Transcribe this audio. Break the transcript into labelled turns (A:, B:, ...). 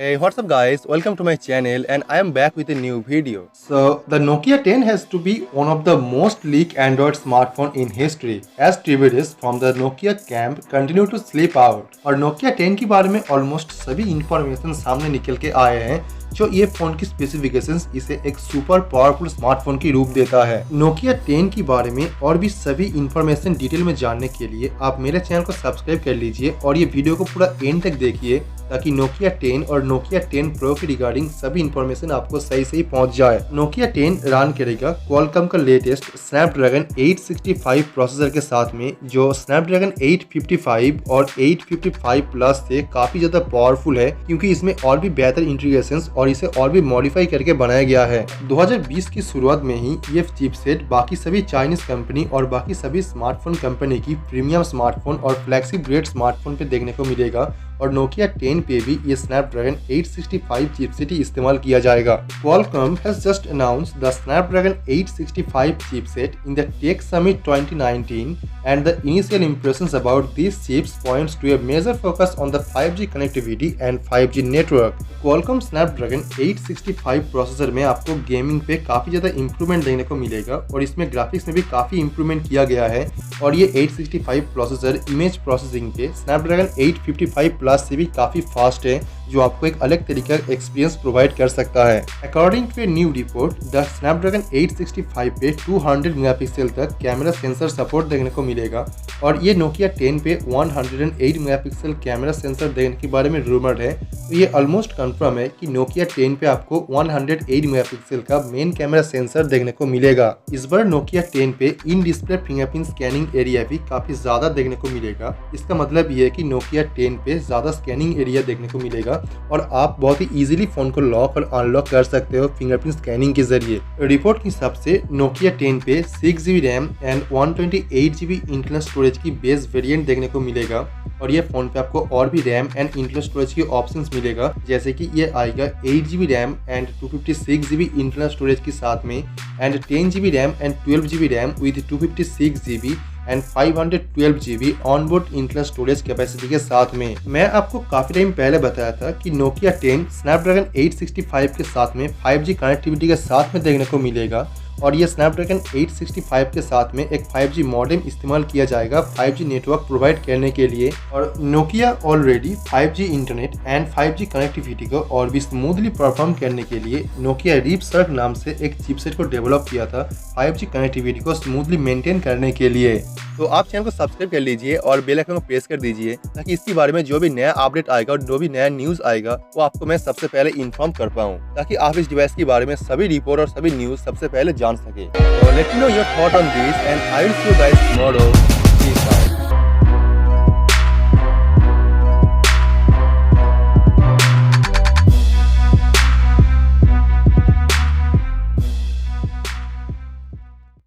A: Hey, what's up guys? Welcome to my channel and I am back with a new video. So, the Nokia 10 has to be one of the most leaked Android smartphone in history as TVs from the Nokia camp continue to slip out. और Nokia 10 के बारे में almost सभी information सामने निकल के आए हैं जो ये फोन की स्पेसिफिकेशंस इसे एक सुपर पावरफुल स्मार्टफोन की रूप देता है। Nokia 10 के बारे में और भी सभी इंफॉर्मेशन डिटेल में जानने के लिए आप मेरे चैनल को सब्सक्राइब कर लीजिए और ये वीडियो को पूरा एंड तक देखिए ताकि Nokia 10 और Nokia 10 Pro के रिगार्डिंग सभी इंफॉर्मेशन आपको सही पहुंच जाए। Nokia 10 रन करेगा Qualcomm का लेटेस्ट Snapdragon 865 प्रोसेसर के साथ में जो Snapdragon 855 और 855 प्लस से काफी ज्यादा पावरफुल है क्योंकि इसमें और भी बेहतर इंटीग्रेशंस और इसे और भी मॉडिफाई करके बनाया गया है। 2020 की शुरुआत में ही ये चिपसेट बाकी सभी चाइनीज कंपनी और बाकी सभी स्मार्टफोन कंपनी की प्रीमियम स्मार्टफोन और फ्लैगशिप ग्रेड स्मार्टफोन पे देखने को मिलेगा और Nokia 10 पे भी ये Snapdragon 865 चिपसेट ही इस्तेमाल किया जाएगा। Qualcomm has just announced the Snapdragon 865 chipset in the Tech Summit 2019 and the initial impressions about these chips points to a major focus on the 5G connectivity and 5G network. Qualcomm Snapdragon 865 processor में आपको gaming पे काफी ज्यादा improvement देखने को मिलेगा और इसमें ग्राफिक्स में भी काफी इंप्रूवमेंट किया गया है और ये 865 प्रोसेसर इमेज प्रोसेसिंग पे Snapdragon 855 प्लस से भी काफी फास्ट है जो आपको एक अलग तरीके का एक्सपीरियंस प्रोवाइड कर सकता है। According to a new report the Snapdragon 865 पे 200 मेगापिक्सल तक कैमरा सेंसर सपोर्ट देखने को मिलेगा और ये Nokia 10 पे 108 मेगापिक्सल कैमरा सेंसर देखने के बारे में रूमर्ड है। तो ये ऑलमोस्ट कंफर्म है कि Nokia 10 पे आपको 108 मेगापिक्सल का मेन कैमरा सेंसर देखने को मिलेगा। इस बार Nokia 10 पे in display fingerprint scanning area भी काफी ज्यादा देखने को मिलेगा। इसका मतलब ये है कि Nokia 10 पे ज्यादा स्कैनिंग एरिया देखने को मिलेगा और आप बहुत ही इजीली फोन को लॉक और अनलॉक कर सकते हो फिंगरप्रिंट स्कैनिंग के जरिए। रिपोर्ट के हिसाब से Nokia 10 पे 6GB RAM and 128GB internal storage की बेस वेरिएंट देखने को मिलेगा और ये फोन पे आपको और भी रैम एंड इंटरनल स्टोरेज के ऑप्शंस मिलेगा जैसे कि ये आएगा 8GB RAM and 256GB internal storage के साथ में and 10GB RAM and 12GB RAM with 256GB and 512GB onboard internal storage capacity के साथ में। मैं आपको काफी टाइम पहले बताया था कि Nokia 10 Snapdragon 865 के साथ में 5G कनेक्टिविटी के साथ में देखने को मिलेगा और ये Snapdragon 865 के साथ में एक 5G मॉडेम इस्तेमाल किया जाएगा 5G नेटवर्क प्रोवाइड करने के लिए और Nokia already 5G internet and 5G connectivity को और भी स्मूथली परफॉर्म करने के लिए Nokia Chipset नाम से एक चिपसेट को डेवलप किया था 5G कनेक्टिविटी को स्मूथली मेंटेन करने के लिए। तो आप चैनल को सब्सक्राइब कर लीजिए और बेल आइकन को प्रेस कर दीजिए ताकि इसके बारे में जो भी नया अपडेट आएगा और जो भी नया न्यूज आएगा वो आपको मैं सबसे पहले इन्फॉर्म कर पाऊँ ताकि आप इस डिवाइस के बारे में सभी रिपोर्ट और सभी न्यूज सबसे पहले जान सके। तो let me know your thought on this and I will see you guys tomorrow.